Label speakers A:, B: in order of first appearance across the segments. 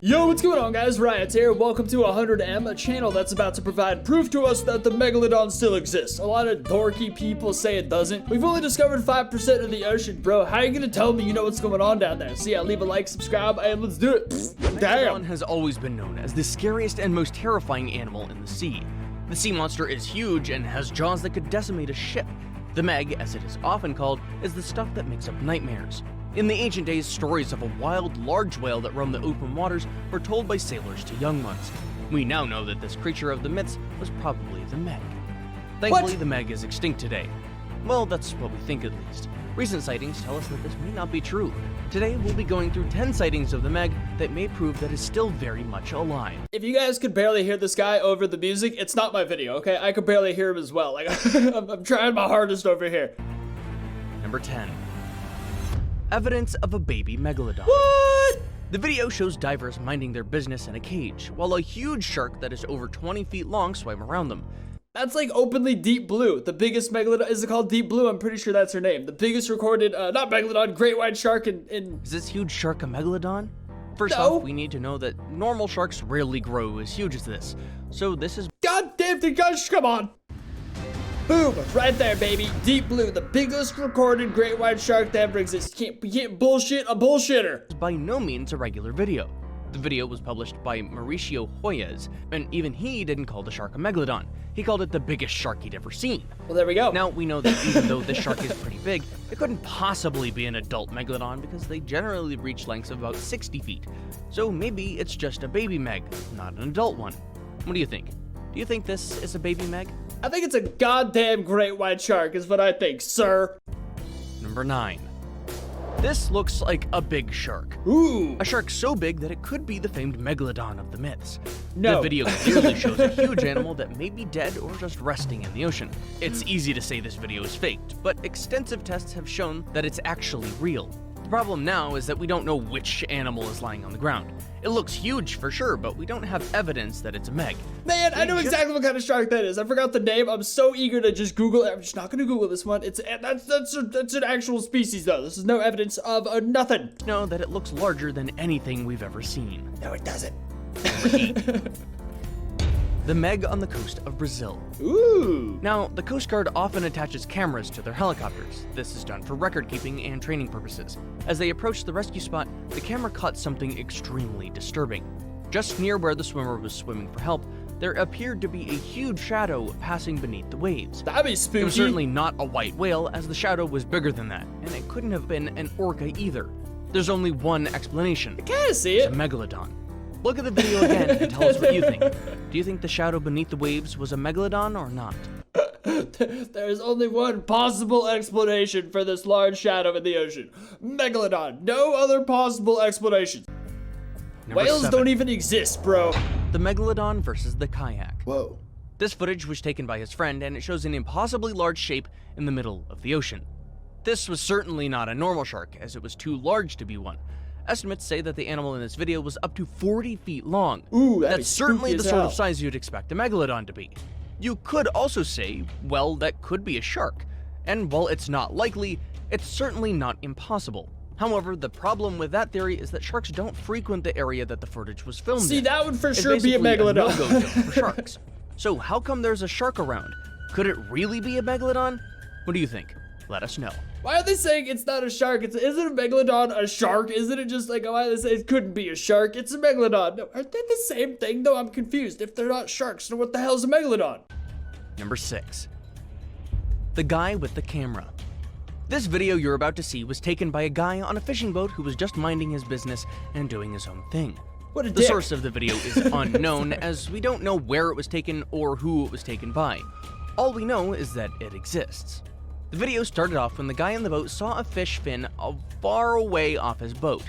A: Yo, what's going on, guys? Riot here. Welcome to 100M, a channel that's about to provide proof to us that the Megalodon still exists. A lot of dorky people say it doesn't. We've only discovered 5% of the ocean, bro. How are you gonna tell me you know what's going on down there? So yeah, leave a like, subscribe, and let's do it.
B: Megalodon has always been known as the scariest and most terrifying animal in the sea. The sea monster is huge and has jaws that could decimate a ship. The Meg, as it is often called, is the stuff that makes up nightmares. In the ancient days, stories of a wild, large whale that roamed the open waters were told by sailors to young ones. We now know that this creature of the myths was probably the Meg. Thankfully, the Meg is extinct today. Well, that's what we think at least. Recent sightings tell us that this may not be true. Today, we'll be going through 10 sightings of the Meg that may prove that it's still very much alive.
A: If you guys could barely hear this guy over the music, it's not my video, okay? I could barely hear him as well. Like, I'm trying my hardest over here.
B: Number 10. Evidence of a baby megalodon.
A: What?
B: The video shows divers minding their business in a cage, while a huge shark that is over 20 feet long swam around them.
A: That's like openly Deep Blue. The biggest megalodon, is it called Deep Blue? I'm pretty sure that's her name. The biggest recorded, not megalodon, great white shark in...
B: Is this huge shark a megalodon? First
A: No.
B: off, we need to know that normal sharks rarely grow as huge as this. So this is...
A: God damn it, guys, come on. Boom, right there, baby. Deep Blue, the biggest recorded great white shark that ever exists. You can't bullshit a bullshitter.
B: by no means a regular video. The video was published by Mauricio Hoyes, and even he didn't call the shark a megalodon. He called it the biggest shark he'd ever seen.
A: Well, there we go.
B: Now, we know that even though this shark is pretty big, it couldn't possibly be an adult megalodon because they generally reach lengths of about 60 feet. So maybe it's just a baby meg, not an adult one. What do you think? Do you think this is a baby meg?
A: I think it's a goddamn great white shark is what I think, sir.
B: Number 9. This looks like a big shark.
A: Ooh.
B: A shark so big that it could be the famed megalodon of the myths.
A: No.
B: The video clearly shows a huge animal that may be dead or just resting in the ocean. It's easy to say this video is faked, but extensive tests have shown that it's actually real. The problem now is that we don't know which animal is lying on the ground. It looks huge for sure, but we don't have evidence that it's a meg.
A: Man, I know exactly what kind of shark that is. I forgot the name. I'm so eager to just Google it. I'm just not gonna Google this one. That's an actual species though. This is no evidence of nothing.
B: Know that it looks larger than anything we've ever seen.
A: No, it doesn't.
B: The Meg on the coast of Brazil.
A: Ooh.
B: Now, the Coast Guard often attaches cameras to their helicopters. This is done for record keeping and training purposes. As they approached the rescue spot, the camera caught something extremely disturbing. Just near where the swimmer was swimming for help, there appeared to be a huge shadow passing beneath the waves.
A: That'd be spooky.
B: It was certainly not a white whale, as the shadow was bigger than that, and it couldn't have been an orca either. There's only one explanation.
A: I kinda see
B: It's
A: it.
B: a megalodon. Look at the video again and tell us what you think. Do you think the shadow beneath the waves was a megalodon or not?
A: There's only one possible explanation for this large shadow in the ocean. Megalodon. No other possible explanation.
B: Number
A: Whales
B: 7.
A: don't even exist, bro.
B: The megalodon versus the kayak.
A: Whoa.
B: This footage was taken by his friend, and it shows an impossibly large shape in the middle of the ocean. This was certainly not a normal shark, as it was too large to be one. Estimates say that the animal in this video was up to 40 feet long.
A: Ooh, that'd be
B: That's certainly
A: spooky
B: the
A: as
B: sort
A: hell.
B: of size you'd expect a megalodon to be. You could also say, well, that could be a shark. And while it's not likely, it's certainly not impossible. However, the problem with that theory is that sharks don't frequent the area that the footage was filmed in.
A: See, that would for
B: It's
A: sure be a
B: basically
A: megalodon.
B: no-go zone for sharks. So how come there's a shark around? Could it really be a megalodon? What do you think? Let us know.
A: Why are they saying it's not a shark? Isn't a megalodon a shark? Isn't it just like, why do they say it couldn't be a shark? It's a megalodon. No, aren't they the same thing though? I'm confused. If they're not sharks, then what the hell's a megalodon?
B: Number 6. The guy with the camera. This video you're about to see was taken by a guy on a fishing boat who was just minding his business and doing his own thing.
A: What a
B: The
A: dick.
B: source of the video is unknown, as we don't know where it was taken or who it was taken by. All we know is that it exists. The video started off when the guy in the boat saw a fish fin far away off his boat.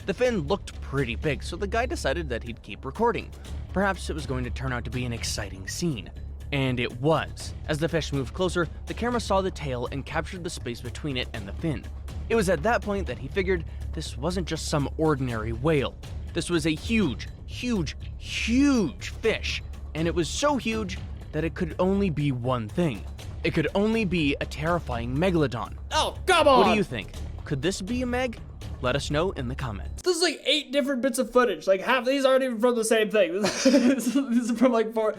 B: The fin looked pretty big, so the guy decided that he'd keep recording. Perhaps it was going to turn out to be an exciting scene. And it was. As the fish moved closer, the camera saw the tail and captured the space between it and the fin. It was at that point that he figured this wasn't just some ordinary whale. This was a huge, huge, huge fish. And it was so huge that it could only be one thing. It could only be a terrifying megalodon.
A: Oh, come on!
B: What do you think? Could this be a meg? Let us know in the comments.
A: There's like 8 different bits of footage. Like half of these aren't even from the same thing. These are from like 4.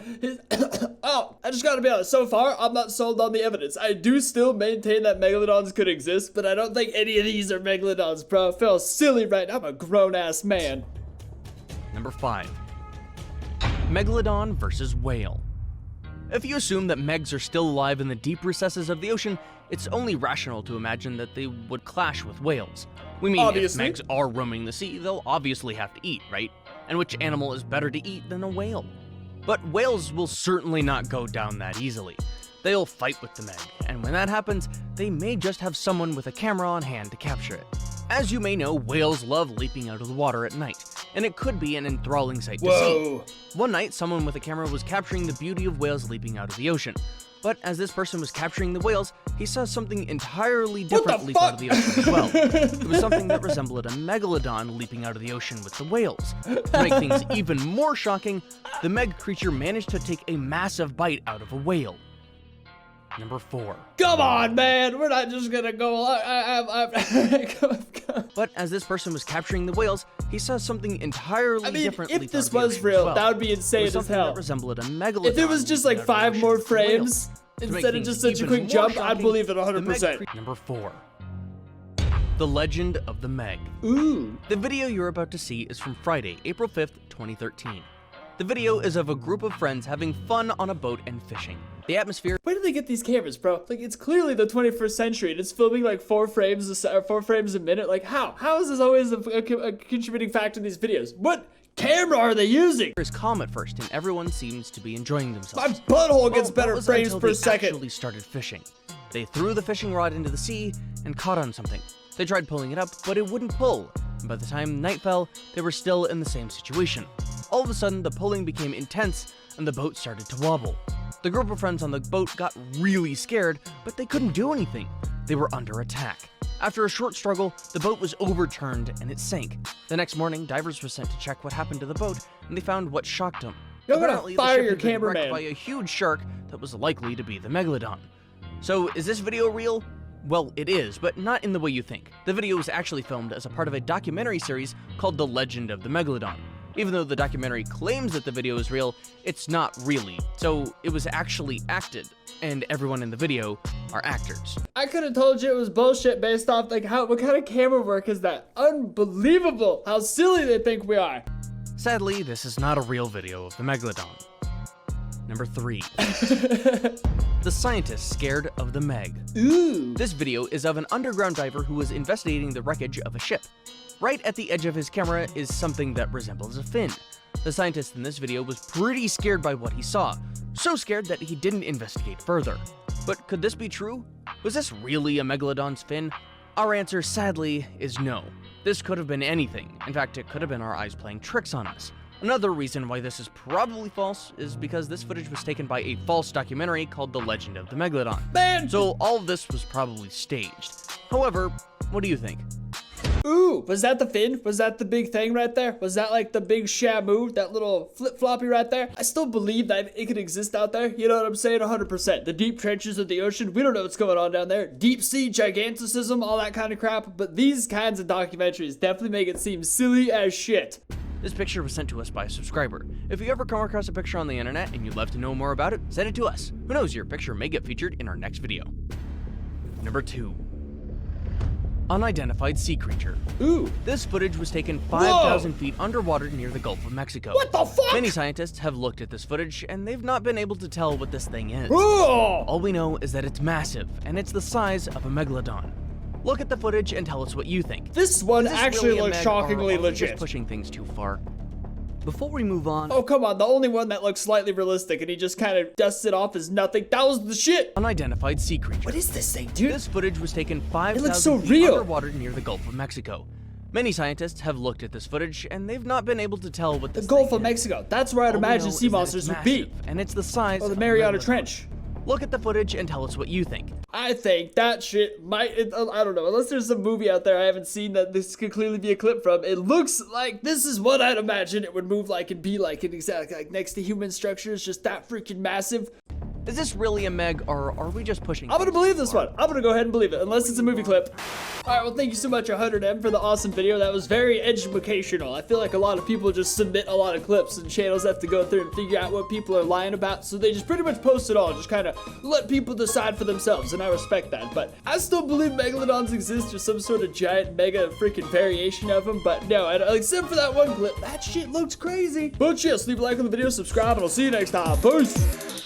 A: Oh, I just gotta be honest. So far, I'm not sold on the evidence. I do still maintain that megalodons could exist, but I don't think any of these are megalodons, bro. I feel silly right now. I'm a grown-ass man.
B: Number 5. Megalodon versus whale. If you assume that megs are still alive in the deep recesses of the ocean, it's only rational to imagine that they would clash with whales. We mean,
A: Obviously.
B: if megs are roaming the sea, they'll obviously have to eat, right? And which animal is better to eat than a whale? But whales will certainly not go down that easily. They'll fight with the meg, and when that happens, they may just have someone with a camera on hand to capture it. As you may know, whales love leaping out of the water at night, and it could be an enthralling sight to see. One night, someone with a camera was capturing the beauty of whales leaping out of the ocean. But as this person was capturing the whales, he saw something entirely different leap out of the ocean as well. It was something that resembled a megalodon leaping out of the ocean with the whales. To make things even more shocking, the meg creature managed to take a massive bite out of a whale. Number 4.
A: Come on, man. We're not just gonna go.
B: But as this person was capturing the whales, he saw something entirely different.
A: If this was real, that would be insane as hell.
B: That resembled a megalodon.
A: If it was just like 5 more frames instead of just such a quick jump, I'd believe it 100%.
B: Number 4. The Legend of the Meg.
A: Ooh.
B: The video you're about to see is from Friday, April 5th, 2013. The video is of a group of friends having fun on a boat and fishing. The atmosphere.
A: Where do they get these cameras, bro? Like, it's clearly the 21st century, and it's filming like 4 frames a minute. Like, how? How is this always a contributing factor in these videos? What camera are they using?
B: It's calm at first, and everyone seems to be enjoying themselves.
A: My butthole gets better
B: that was
A: frames
B: until
A: per
B: they
A: second.
B: Actually started fishing. They threw the fishing rod into the sea and caught on something. They tried pulling it up, but it wouldn't pull. And by the time night fell, they were still in the same situation. All of a sudden, the pulling became intense, and the boat started to wobble. The group of friends on the boat got really scared, but they couldn't do anything. They were under attack. After a short struggle, the boat was overturned and it sank. The next morning, divers were sent to check what happened to the boat, and they found what shocked them.
A: You're gonna
B: Apparently,
A: fire
B: the ship
A: your
B: had been wrecked
A: cameraman.
B: by a huge shark that was likely to be the megalodon. So, is this video real? Well, it is, but not in the way you think. The video was actually filmed as a part of a documentary series called The Legend of the Megalodon. Even though the documentary claims that the video is real, it's not really. So it was actually acted, and everyone in the video are actors.
A: I could have told you it was bullshit based off like what kind of camera work is that? Unbelievable how silly they think we are.
B: Sadly, this is not a real video of the megalodon. Number 3. The scientists scared of the Meg.
A: Ooh.
B: This video is of an underground diver who was investigating the wreckage of a ship. Right at the edge of his camera is something that resembles a fin. The scientist in this video was pretty scared by what he saw, so scared that he didn't investigate further. But could this be true? Was this really a megalodon's fin? Our answer, sadly, is no. This could have been anything. In fact, it could have been our eyes playing tricks on us. Another reason why this is probably false is because this footage was taken by a false documentary called The Legend of the Megalodon.
A: Man!
B: So all of this was probably staged. However, what do you think?
A: Ooh, was that the fin? Was that the big thing right there? Was that like the big shamu, that little flip-floppy right there? I still believe that it could exist out there. You know what I'm saying? 100%. The deep trenches of the ocean, we don't know what's going on down there. Deep sea giganticism, all that kind of crap. But these kinds of documentaries definitely make it seem silly as shit.
B: This picture was sent to us by a subscriber. If you ever come across a picture on the internet and you'd love to know more about it, send it to us. Who knows, your picture may get featured in our next video. Number 2. Unidentified sea creature.
A: Ooh.
B: This footage was taken 5,000 feet underwater near the Gulf of Mexico.
A: What the fuck?
B: Many scientists have looked at this footage and they've not been able to tell what this thing is.
A: Ooh.
B: All we know is that it's massive and it's the size of a megalodon. Look at the footage and tell us what you think.
A: This one
B: Is this
A: actually
B: really a
A: looks
B: meg,
A: shockingly
B: or are we
A: legit.
B: just pushing things too far? Before we move on,
A: Oh, come on. The only one that looks slightly realistic and he just kind of dusts it off as nothing. That was the shit.
B: unidentified sea creature.
A: What is this thing, dude?
B: This footage was taken 5,000
A: so
B: feet
A: real.
B: underwater near the Gulf of Mexico. Many scientists have looked at this footage and they've not been able to tell what
A: The
B: this
A: Gulf
B: thing
A: of
B: is.
A: Mexico. That's where I'd
B: All we
A: imagine
B: know
A: sea
B: is that
A: monsters
B: it's
A: would be.
B: massive, and it's the size
A: Or the
B: of a
A: Mariana
B: megalodon.
A: Trench.
B: Look at the footage and tell us what you think.
A: I think that shit might, I don't know, unless there's some movie out there I haven't seen that this could clearly be a clip from, it looks like this is what I'd imagine it would move like and be like, and exactly like next to human structures, just that freaking massive.
B: Is this really a Meg, or are we just pushing?
A: I'm gonna believe this one. I'm gonna go ahead and believe it, unless it's a movie clip. Alright, well, thank you so much, 100M, for the awesome video. That was very educational. I feel like a lot of people just submit a lot of clips, and channels have to go through and figure out what people are lying about, so they just pretty much post it all, just kind of let people decide for themselves, and I respect that. But I still believe megalodons exist, or some sort of giant mega freaking variation of them, but no, except for that one clip, that shit looks crazy. But yes, leave a like on the video, subscribe, and I'll see you next time. Peace!